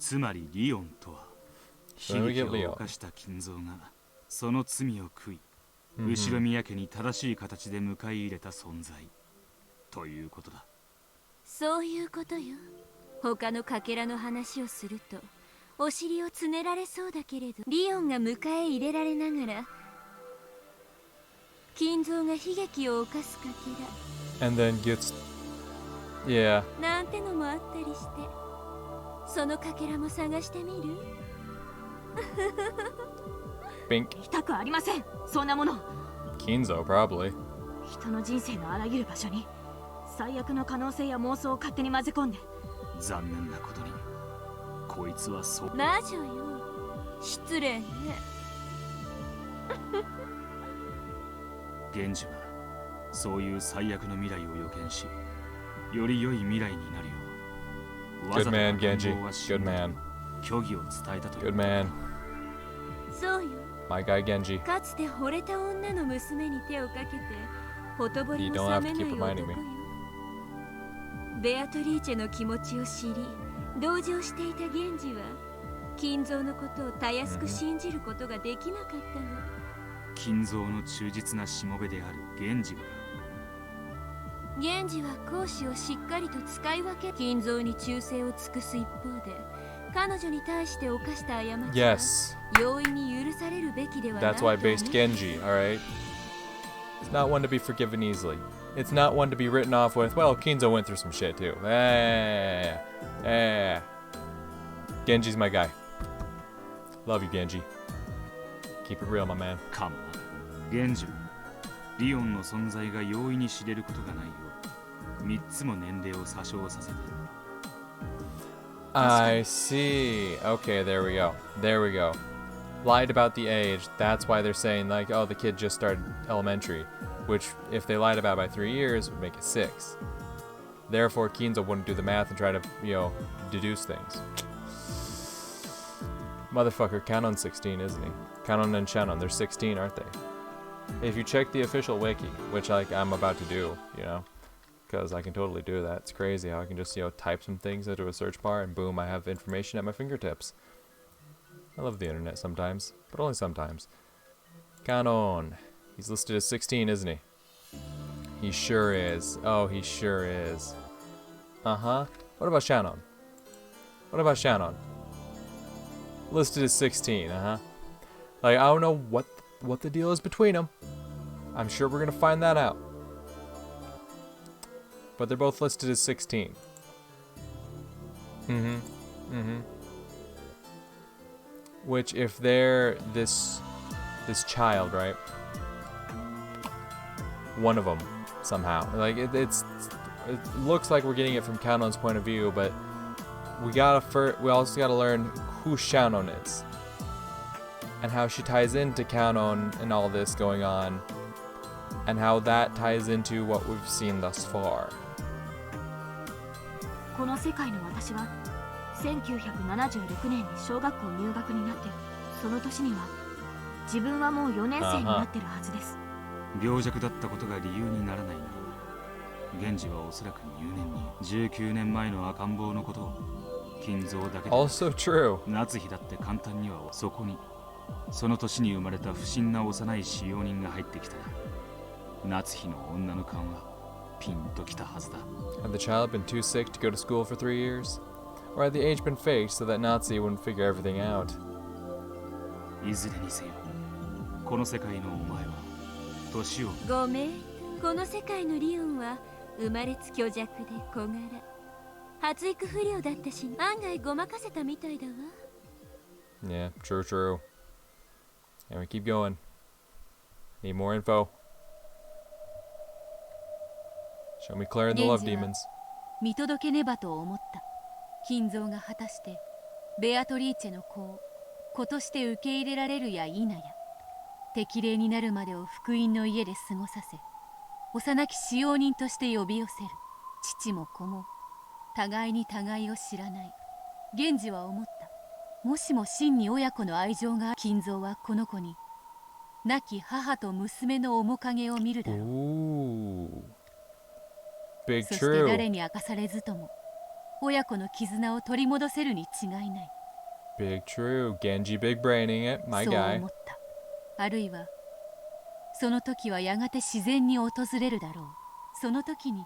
つまりリオンとは悲劇を犯した金蔵がその罪を悔い、後ろ宮家に正しい形で迎え入れた存在ということだ。そういうことよ。他のかけらの話をするとお尻をつねられそうだけれど、リオンが迎え入れられながら金蔵が悲劇を犯すかけら And then gets yeah なんてのもあったりして、そのかけらも探してみるBink 痛くありません、そんなもの。 Kinzo probably 人の人生のあらゆる場所に最悪の可能性や妄想を勝手に混ぜ込んで。残念なことにこいつはそう魔女よ。失礼ね。源氏はそういう最悪の未来を予見し、より良い未来になるよう、わ Good ざと man 赤ん Genji 坊は死 Good んだ man と虚偽を伝えたという Good man そうよ。 My guy Genji かつて惚れた女の娘に手をかけてほとぼり You も don't 冷 have め to ない keep reminding 男 me よ。ベアトリーチェの気持ちを知り同情していた源氏は金蔵のことをたやすく信じることができなかったの。金蔵の忠実なしもべである源氏が源氏は公私をしっかりと使い分け、金蔵に忠誠を尽くす一方で彼女に対して犯した過ちは Yes 容易に許されるべきではない That's と why ね。 I based Genji, alright? It's not one to be forgiven easily. It's not one to be written off with, well, Kinzo went through some shit too. Genji's my guy. Love you, Genji. Keep it real, my man. かもな。源氏はリオンの存在が容易に知れることがないよう3つも年齢を詐称させて、 I see. Okay, there we go. There we go. Lied about the age. That's why they're saying, like, oh, the kid just started elementary. Which, if they lied about by 3 years, would make it 6. Therefore, Kinzo wouldn't do the math and try to, deduce things. Motherfucker, Kanon's 16, isn't he? Kanon and Shannon, they're 16, aren't they? If you check the official wiki, which I'm about to do, because I can totally do that. It's crazy how I can just, type some things into a search bar and boom, I have information at my fingertips. I love the internet sometimes, but only sometimes. Kanon. He's listed as 16, isn't he? He sure is. Oh, he sure is. Uh-huh. What about Shannon? What about Shannon? Listed as 16, uh-huh. Like, I don't know what the deal is between them. I'm sure we're gonna find that out. But they're both listed as 16. Which, if they're this child, right? One of them, somehow. Like, it looks like we're getting it from Kanon's point of view, but we also gotta learn who Shannon is. And how she ties into Kanon and all this going on. And how that ties into what we've seen thus far. この世界の私は1976年に小学校入学になってる。その年には自分はもう4年生になってるはずです。病弱だったことが理由にならないなら、源氏はおそらく入念に19年前の赤ん坊のことを金蔵だけで Also true. 夏日だって簡単にはそこにその年に生まれた不審な幼い使用人が入ってきたら、夏日の女の勘はピンときたはずだ。 Had the child been too sick to go to school for 3 years? Or had the age been faked so that Nazi wouldn't figure everything out? いずれにせよ、この世界のお前は年をごめん。この世界のリオンは生まれつ虚弱で小柄、発育不良だったし、案外ごまかせたみたいだわ。 Yeah, true. And we keep going. Need more info. Show me Claire and the Love Demons. 見届けねばと思った。金蔵が果たしてベアトリーチェの子を子として受け入れられるや否や、適齢になるまでを福音の家で過ごさせ、幼き使用人として呼び寄せる。父も子も互いに互いを知らない。源氏は思った。もしも真に親子の愛情が、金蔵はこの子に亡き母と娘の面影を見るだろう。 Ooh. Big そして誰 true. に明かされずとも親子の絆を取り戻せるに違いない。Big true. Genji big braining it, my そう guy. 思った。あるいはその時はやがて自然に訪れるだろう。その時に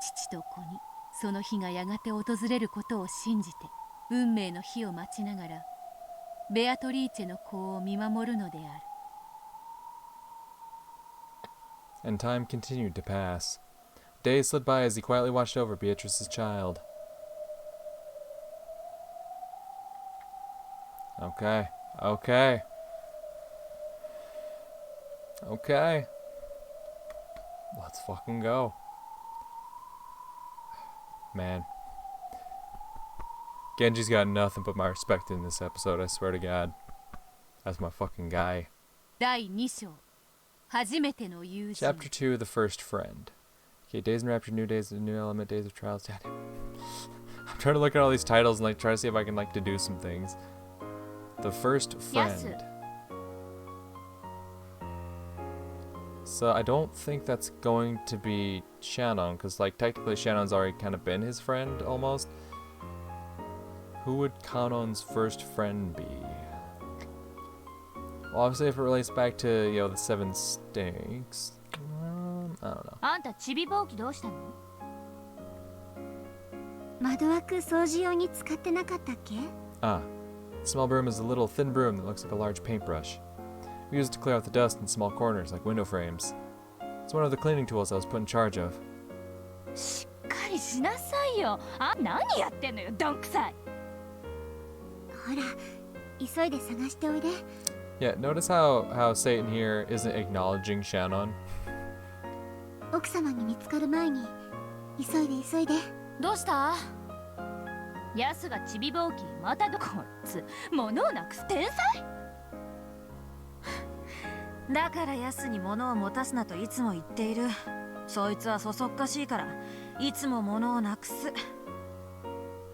父と子にその日がやがて訪れることを信じて、運命の日を待ちながらベアトリーチェの子を見守るのである。And time continued to pass. Days slid by as he quietly watched over Beatrice's child. Okay. Okay. Okay. Let's fucking go. Man. Genji's got nothing but my respect in this episode, I swear to God. That's my fucking guy. 第2章、初めての友人。 Chapter 2, The First Friend. Okay, Days in Rapture, New Days, New Element, Days of Trials. God, I'm trying to look at all these titles and like try to see if I can like deduce some things. The First Friend. Yasu. So I don't think that's going to be Shannon, because like technically Shannon's already kind of been his friend almost. Who would Kanon's first friend be? Well, obviously if it relates back to, you know, the 7 stakes. I don't know. あんたちびぼうきどうしたの？窓枠掃除用に使ってなかったっけ？ Ah, the small broom is a little thin broom that looks like a large paintbrush. We use it to clear out the dust in small corners like window frames. It's one of the cleaning tools I was put in charge of. しっかりしなさいよ。あ、何やってんのよ、どんくさい。ほら、急いで探しておいで。 Yeah, notice how Satan here isn't acknowledging Shannon. 奥様に見つかる前に急いで急いで。どうした？ヤスがちびぼうきまたどこいつ物をなくす天才？だからヤスに物を持たすなといつも言っている。そいつはそそっかしいからいつも物をなくす。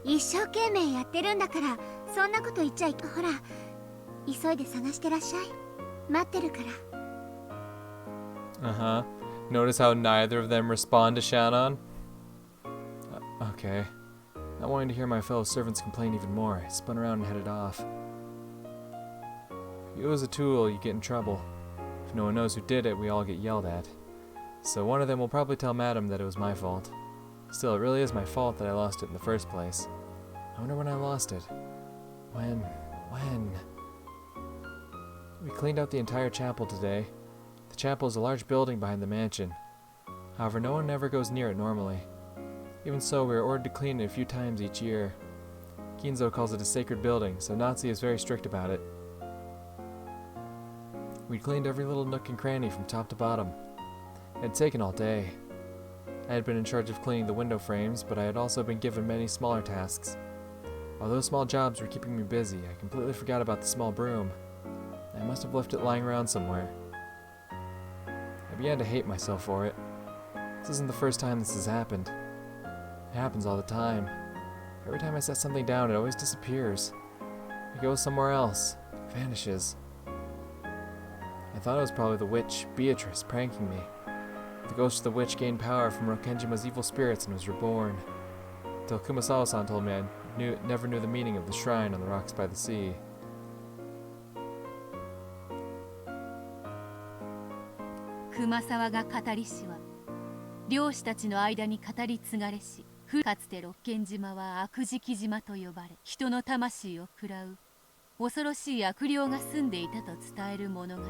一生懸命やってるんだからそんなこと言っちゃいけ。ほら、急いで探してらっしゃい。待ってるから。Uh-huh. Notice how neither of them respond to Shannon? Okay. Not wanting to hear my fellow servants complain even more, I spun around and headed off. If you use a tool, you get in trouble. If no one knows who did it, we all get yelled at. So one of them will probably tell Madam that it was my fault. Still, it really is my fault that I lost it in the first place. I wonder when I lost it. When? We cleaned out the entire chapel today. The chapel is a large building behind the mansion. However, no one ever goes near it normally. Even so, we are ordered to clean it a few times each year. Ginzo calls it a sacred building, so Natsu is very strict about it. We cleaned every little nook and cranny from top to bottom. It had taken all day. I had been in charge of cleaning the window frames, but I had also been given many smaller tasks. While those small jobs were keeping me busy, I completely forgot about the small broom. I must have left it lying around somewhere. I began to hate myself for it. This isn't the first time this has happened. It happens all the time. Every time I set something down, it always disappears. It goes somewhere else. It vanishes. I thought it was probably the witch, Beatrice, pranking me. The ghost of the witch gained power from Rokenjima's evil spirits and was reborn. Until Kumasawa-san told me I never knew the meaning of the shrine on the rocks by the sea. Kumasawaが語りしは漁師たちの間に語り継がれし、かつて六軒島は悪食島と呼ばれ、人の魂を喰らう恐ろしい悪霊が住んでいたと伝える物語。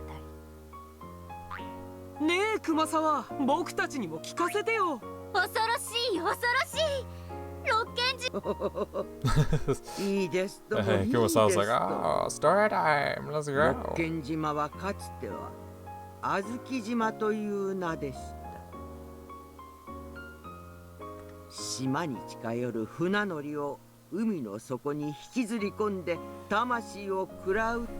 ねえ熊沢、僕たちにも聞かせてよ。恐ろしい恐ろしい。六軒島いいですともいい Hey, です Kumasawa's と。 like, oh, story time, let's 六 go. 軒島はかつては小豆島という名でした。島に近寄る船乗りを海の底に引きずり込んで魂を食らうと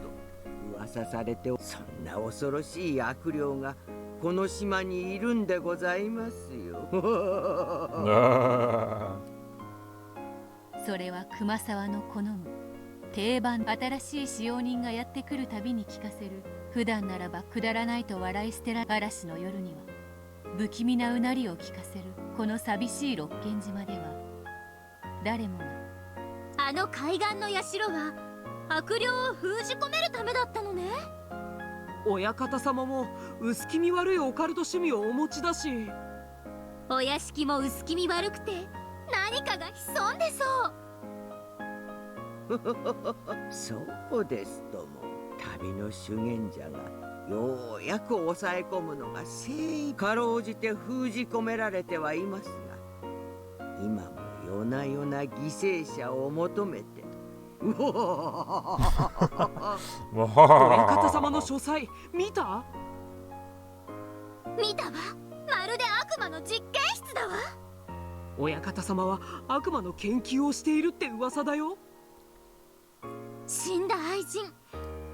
噂されて、そんな恐ろしい悪霊がこの島にいるんでございますよ。それは熊沢の好む定番。新しい使用人がやってくるたびに聞かせる、普段ならばくだらないと笑い捨てられ、嵐の夜には不気味なうなりを聞かせるこの寂しい六軒島では、誰もがあの海岸の社は悪霊を封じ込めるためだったのね。親方様も薄気味悪いオカルト趣味をお持ちだし。お屋敷も薄気味悪くて何かが潜んでそう。そうですとも。旅の修験者がようやく抑え込むのが精一かろうじて封じ込められてはいますが、今も夜な夜な犠牲者を求めて。親方様の書斎見た？見たわ。まるで悪魔の実験室だわ。親方様は悪魔の研究をしているって噂だよ。死んだ愛人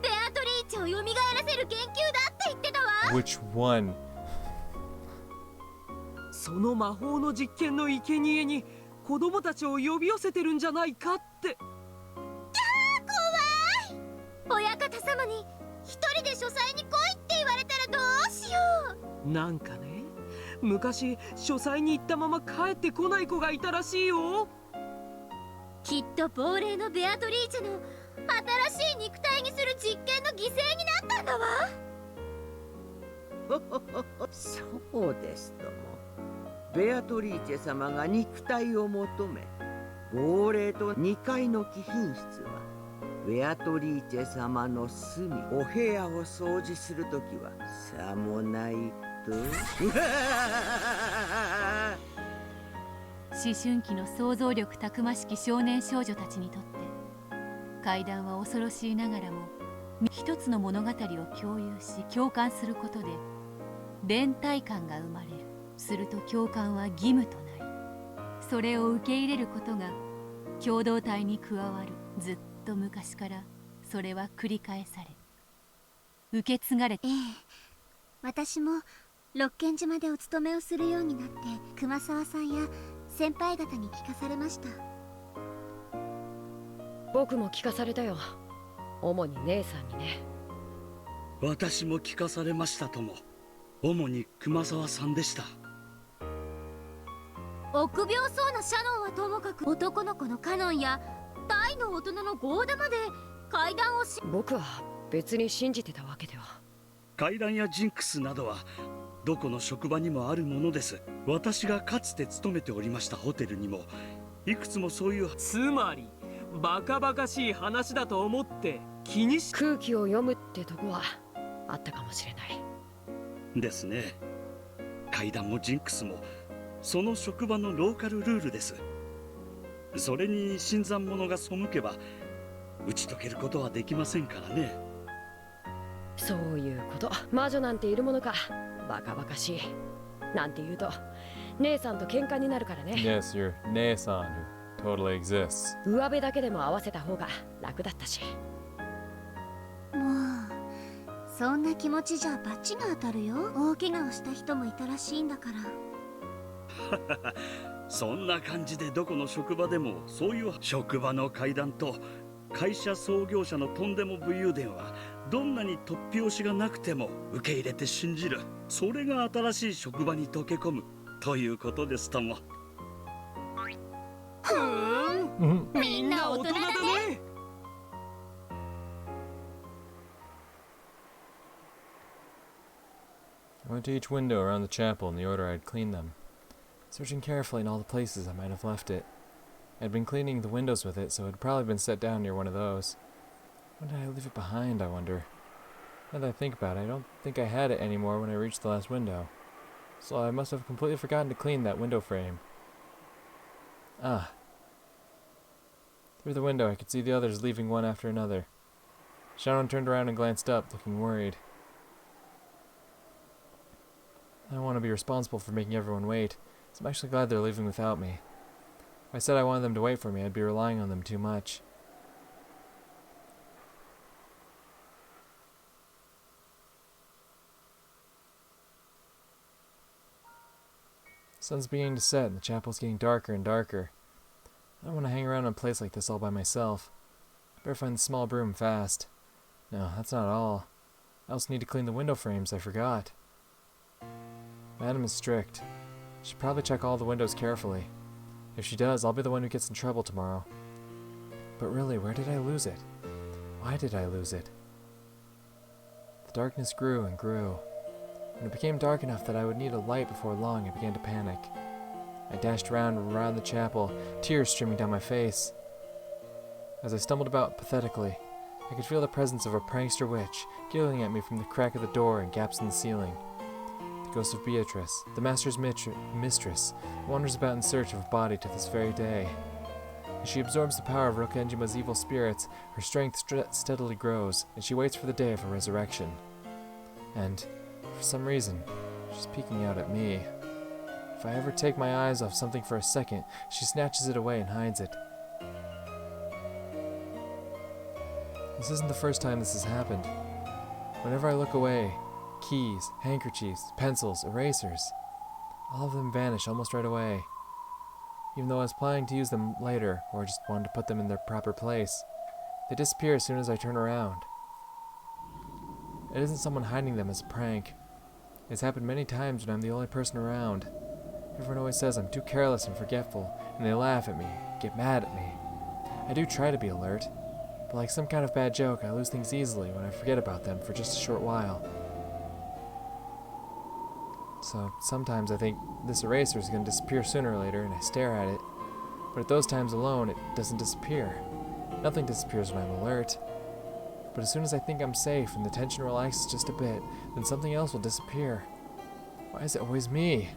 ベアトリーチェを蘇らせる研究だって言ってたわ。 Which one? その魔法の実験の生贄に子供たちを呼び寄せてるんじゃないかって。怖い。親方様に一人で書斎に来いって言われたらどうしよう。なんかね、昔書斎に行ったまま帰ってこない子がいたらしいよ。きっと亡霊のベアトリーチェの新しい肉体にする実験の犠牲になったんだわ。そうですとも。ベアトリーチェ様が肉体を求め、亡霊と2階の貴賓室はベアトリーチェ様の住みお部屋を掃除するときはさもないと思春期の想像力たくましき少年少女たちにとって、怪談は恐ろしいながらも一つの物語を共有し共感することで連帯感が生まれる。すると共感は義務となり、それを受け入れることが共同体に加わる。ずっと昔からそれは繰り返され受け継がれて。私も六軒島でお勤めをするようになって熊沢さんや先輩方に聞かされました。僕も聞かされたよ。主に姉さんにね。私も聞かされましたとも。主に熊沢さんでした。臆病そうなシャノンはともかく、男の子のカノンや大の大人のゴーダまで怪談を僕は別に信じてたわけでは。怪談やジンクスなどはどこの職場にもあるものです。私がかつて勤めておりましたホテルにもいくつもそういう。つまりバカバカしい話だと思って気にし。空気を読むってとこはあったかもしれないですね。怪談もジンクスもその職場のローカルルールです。それに新参者が背けば打ち解けることはできませんからね。そういうこと。魔女なんているものか。バカバカしいなんて言うと姉さんと喧嘩になるからね。 Yes, your 姉さん who totally exists. 上辺だけでも合わせた方が楽だったし。もうそんな気持ちじゃバチが当たるよ。大怪我をした人もいたらしいんだから。そんな感じでどこの職場でもそういう職場の怪談と会社創業者のとんでも武勇伝はどんなに突拍子がなくても受け入れて信じる。それが新しい職場に溶け込むということですとも。みんな大人だね。I went to each window around the chapel in the order I'd cleaned them, searching carefully in all the places I might have left it. I'd been cleaning the windows with it, so it had probably been set down near one of those. When did I leave it behind, I wonder? Now that I think about it, I don't think I had it anymore when I reached the last window. So I must have completely forgotten to clean that window frame. Ah. Through the window, I could see the others leaving one after another. Shannon turned around and glanced up, looking worried. I don't want to be responsible for making everyone wait, so I'm actually glad they're leaving without me. If I said I wanted them to wait for me, I'd be relying on them too much. The sun's beginning to set and the chapel's getting darker and darker. I don't want to hang around in a place like this all by myself. I better find the small broom fast. No, that's not all. I also need to clean the window frames, I forgot. Madam is strict. She should probably check all the windows carefully. If she does, I'll be the one who gets in trouble tomorrow. But really, where did I lose it? Why did I lose it? The darkness grew and grew. When it became dark enough that I would need a light before long, I began to panic. I dashed around and around the chapel, tears streaming down my face. As I stumbled about pathetically, I could feel the presence of a prankster witch giggling at me from the crack of the door and gaps in the ceiling. The ghost of Beatrice, the master's mistress, wanders about in search of a body to this very day. As she absorbs the power of Rokenjima's evil spirits, her strength steadily grows, and she waits for the day of her resurrection. And, for some reason, she's peeking out at me. If I ever take my eyes off something for a second, she snatches it away and hides it. This isn't the first time this has happened. Whenever I look away, keys, handkerchiefs, pencils, erasers, all of them vanish almost right away. Even though I was planning to use them later, or just wanted to put them in their proper place, they disappear as soon as I turn around. It isn't someone hiding them as a prank. It's happened many times when I'm the only person around. Everyone always says I'm too careless and forgetful, and they laugh at me, get mad at me. I do try to be alert, but like some kind of bad joke, I lose things easily when I forget about them for just a short while. So sometimes I think this eraser is going to disappear sooner or later, and I stare at it. But at those times alone, it doesn't disappear. Nothing disappears when I'm alert. But as soon as I think I'm safe and the tension relaxes just a bit, then something else will disappear. Why is it always me?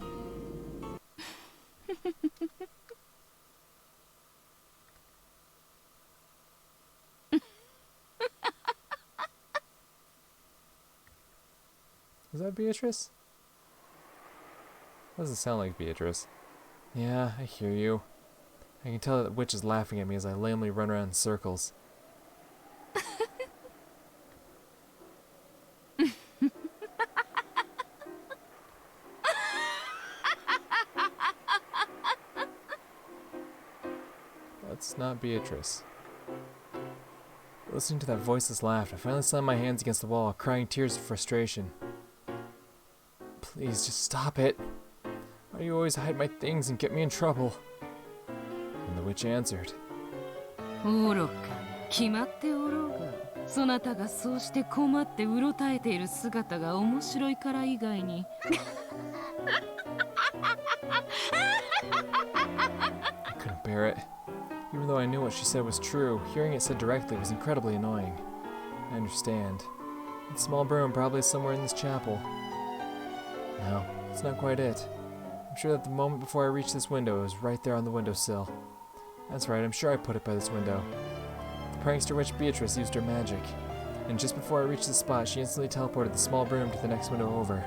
Is that Beatrice? Doesn't sound like Beatrice. Yeah, I hear you. I can tell that the witch is laughing at me as I lamely run around in circles. That's not Beatrice. Listening to that voiceless laugh, I finally slammed my hands against the wall, crying tears of frustration. Please, just stop it. Why do you always hide my things and get me in trouble? And the witch answered. 愚か、決まっておろうが、そなたがそうして困ってうろたえている姿が面白いから以外に。I couldn't bear it. Even though I knew what she said was true, hearing it said directly was incredibly annoying. I understand. The small broom probably is somewhere in this chapel. No, it's not quite it. I'm sure that the moment before I reached this window, it was right there on the windowsill. That's right, I'm sure I put it by this window. The prankster witch Beatrice used her magic, and just before I reached the spot, she instantly teleported the small broom to the next window over.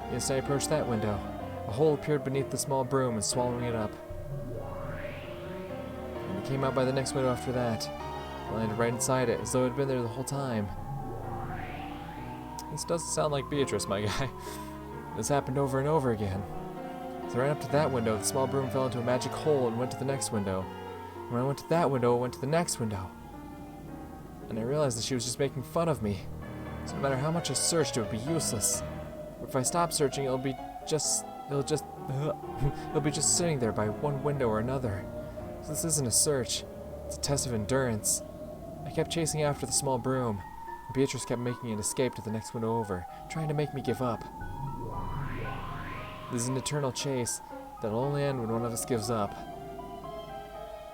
The instant I approached that window, a hole appeared beneath the small broom and swallowing it up. And it came out by the next window after that. I landed right inside it, as though it had been there the whole time. This doesn't sound like Beatrice, my guy. This happened over and over again. As I ran up to that window, the small broom fell into a magic hole and went to the next window. And when I went to that window, it went to the next window. And I realized that she was just making fun of me. So no matter how much I searched, it would be useless. But if I stop searching, it'll be just sitting there by one window or another. So this isn't a search. It's a test of endurance. I kept chasing after the small broom, and Beatrice kept making an escape to the next window over, trying to make me give up. This is an eternal chase that'll only end when one of us gives up.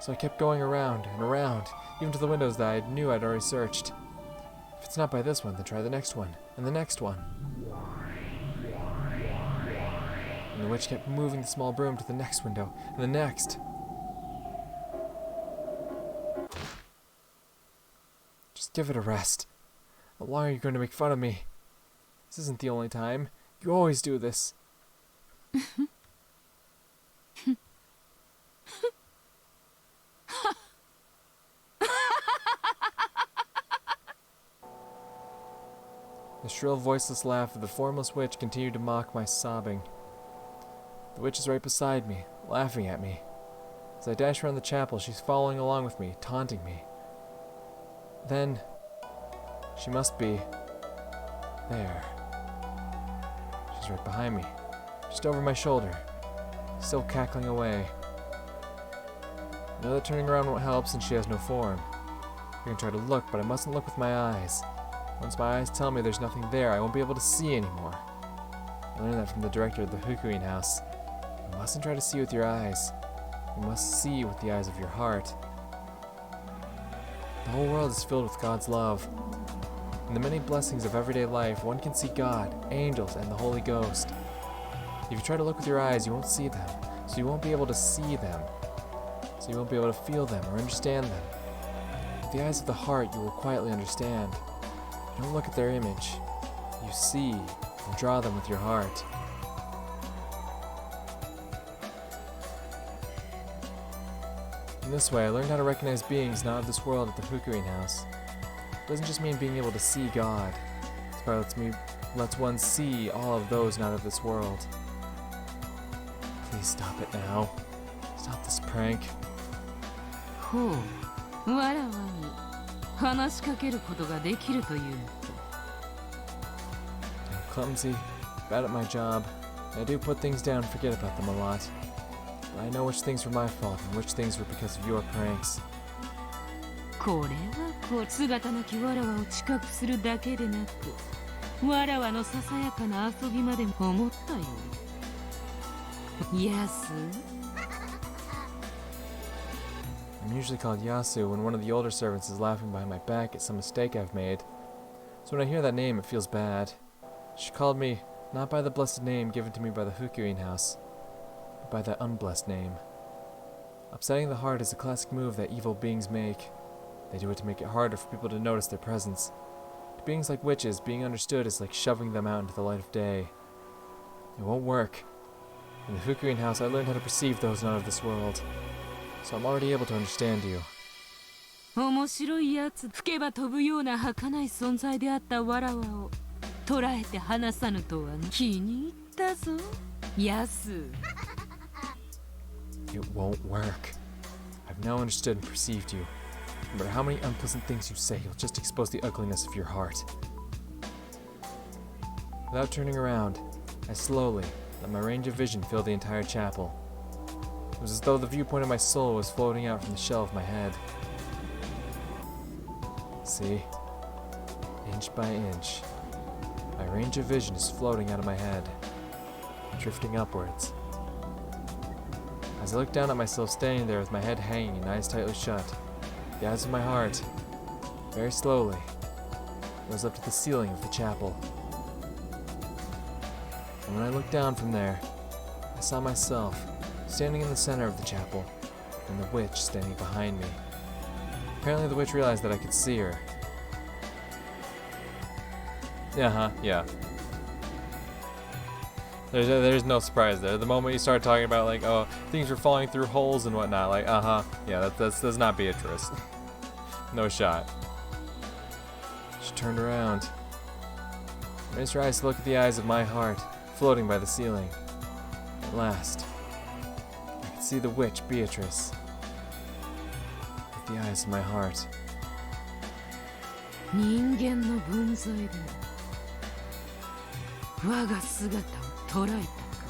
So I kept going around and around, even to the windows that I knew I'd already searched. If it's not by this one, then try the next one, and the next one. And the witch kept moving the small broom to the next window, and the next. Just give it a rest. How long are you going to make fun of me? This isn't the only time. You always do this. The shrill, voiceless laugh of the formless witch continued to mock my sobbing. The witch is right beside me, laughing at me. As I dash around the chapel, she's following along with me, taunting me. Then, she must be there. She's right behind me, just over my shoulder, still cackling away. I know that turning around won't help since she has no form. can try to look, but I mustn't look with my eyes. Once my eyes tell me there's nothing there, I won't be able to see anymore. I learned that from the director of the Hukuin house. You mustn't try to see with your eyes. You must see with the eyes of your heart. The whole world is filled with God's love. In the many blessings of everyday life, one can see God, angels, and the Holy Ghost. If you try to look with your eyes, you won't see them, so you won't be able to see them. So you won't be able to feel them or understand them. With the eyes of the heart, you will quietly understand. You don't look at their image. You see and draw them with your heart. In this way, I learned how to recognize beings not of this world at the Hukuin house. It doesn't just mean being able to see God. This part lets one see all of those not of this world. Please stop it now. Stop this prank. ほう、わらわに話しかけることができるというのか。I'm clumsy, bad at my job. I do put things down and forget about them a lot. But I know which things were my fault and which things were because of your pranks. これは姿なきわらわを知覚するだけでなく、わらわのささやかな遊びまで思ったよ。ヤス I'm usually called Yasu when one of the older servants is laughing behind my back at some mistake I've made. So when I hear that name, it feels bad. She called me not by the blessed name given to me by the Hukuin house, but by that unblessed name. Upsetting the heart is a classic move that evil beings make. They do it to make it harder for people to notice their presence. To beings like witches, being understood is like shoving them out into the light of day. It won't work. In the Hukuin house, I learned how to perceive those not of this world. So I'm already able to understand you. 面白いやつ、吹けば飛ぶような儚い存在であったわらわを捕らえて離さぬとは気に入ったぞ、ヤス。It won't work. I've now understood and perceived you. No matter how many unpleasant things you say, you'll just expose the ugliness of your heart. Without turning around, I slowly let my range of vision fill the entire chapel. It was as though the viewpoint of my soul was floating out from the shell of my head. See? Inch by inch, my range of vision is floating out of my head, drifting upwards. As I look down at myself standing there with my head hanging and eyes tightly shut, the eyes of my heart, very slowly, rose up to the ceiling of the chapel. And when I looked down from there, I saw myself standing in the center of the chapel, and the witch standing behind me. Apparently the witch realized that I could see her. Yeah. There's no surprise there. The moment you start talking about like, oh, things were falling through holes and whatnot, like, yeah, that's not Beatrice. No shot. She turned around, raised her eyes to look at the eyes of my heart, floating by the ceiling. At last, I could see the witch Beatrice, with the eyes of my heart. 人間の分際で我が姿を捉えたか。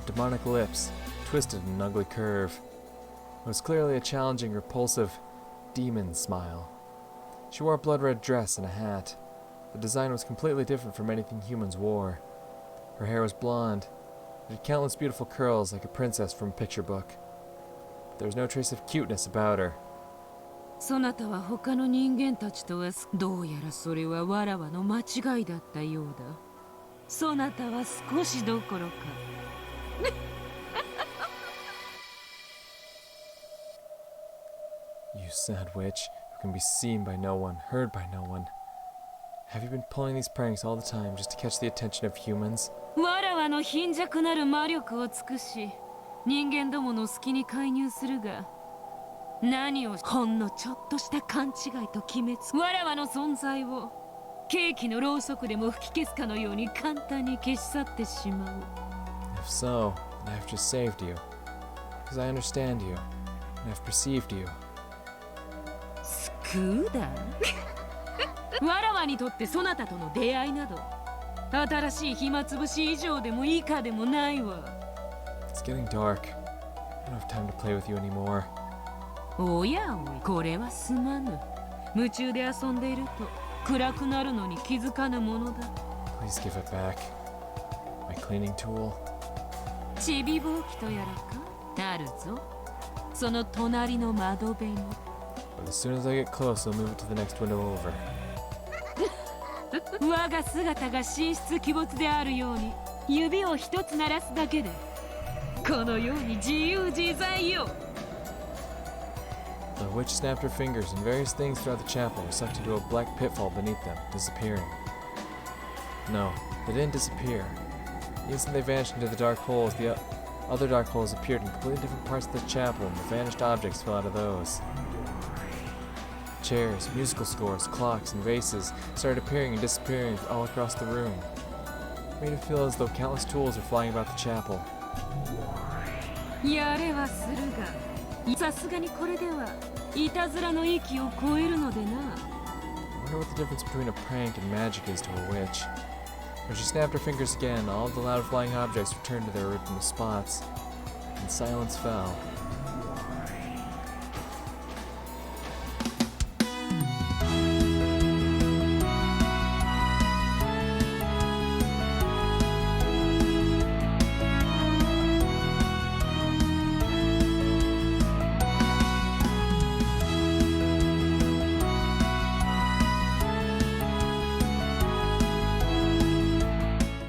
Demonic lips, twisted in an ugly curve. It was clearly a challenging, repulsive, demon smile. She wore a blood-red dress and a hat. The design was completely different from anything humans wore. Her hair was blonde. It had countless beautiful curls like a princess from a picture book. There was no trace of cuteness about her. そなたは他の人間たちとはどうやらそれはわらわの間違いだったようだ。そなたは少しどころか。You sad witch, who can be seen by no one, heard by no one. Have you been pulling these pranks all the time just to catch the attention of humans? わらわの貧弱なる魔力を尽くし、人間どもの隙に介入するが、何をほんのちょっとした勘違いと決めつわらわの存在をケーキのろうそくでも吹き消すかのように簡単に消し去ってしまう。 If so, then I've just saved you. Because I understand you, and I've perceived you. 救うだわらわにとってそなたとの出会いなど新しい暇つぶし以上でも以下でもないわ。 It's getting dark. I don't have time to play with you anymore. おやおい、これはすまぬ。夢中で遊んでいると暗くなるのに気づかぬものだ。 Please give it back. My cleaning tool. ちびぼうきとやらかあるぞ。その隣の窓辺に。 But as soon as I get close, I'll move it to the next window over. 我が姿が神出鬼没であるように指を一つ鳴らすだけでこのように自由自在よ。 The witch snapped her fingers, and various things throughout the chapel were sucked into a black pitfall beneath them, disappearing. No, they didn't disappear. The instant they vanished into the dark holes, the other dark holes appeared in completely different parts of the chapel, and the vanished objects fell out of those. Chairs, musical scores, clocks, and vases started appearing and disappearing all across the room. It made it feel as though countless tools were flying about the chapel. やれはするが、さすがにこれではいたずらの域を超えるのでな。 I wonder what the difference between a prank and magic is to a witch. When she snapped her fingers again, all of the loud flying objects returned to their original spots, and silence fell.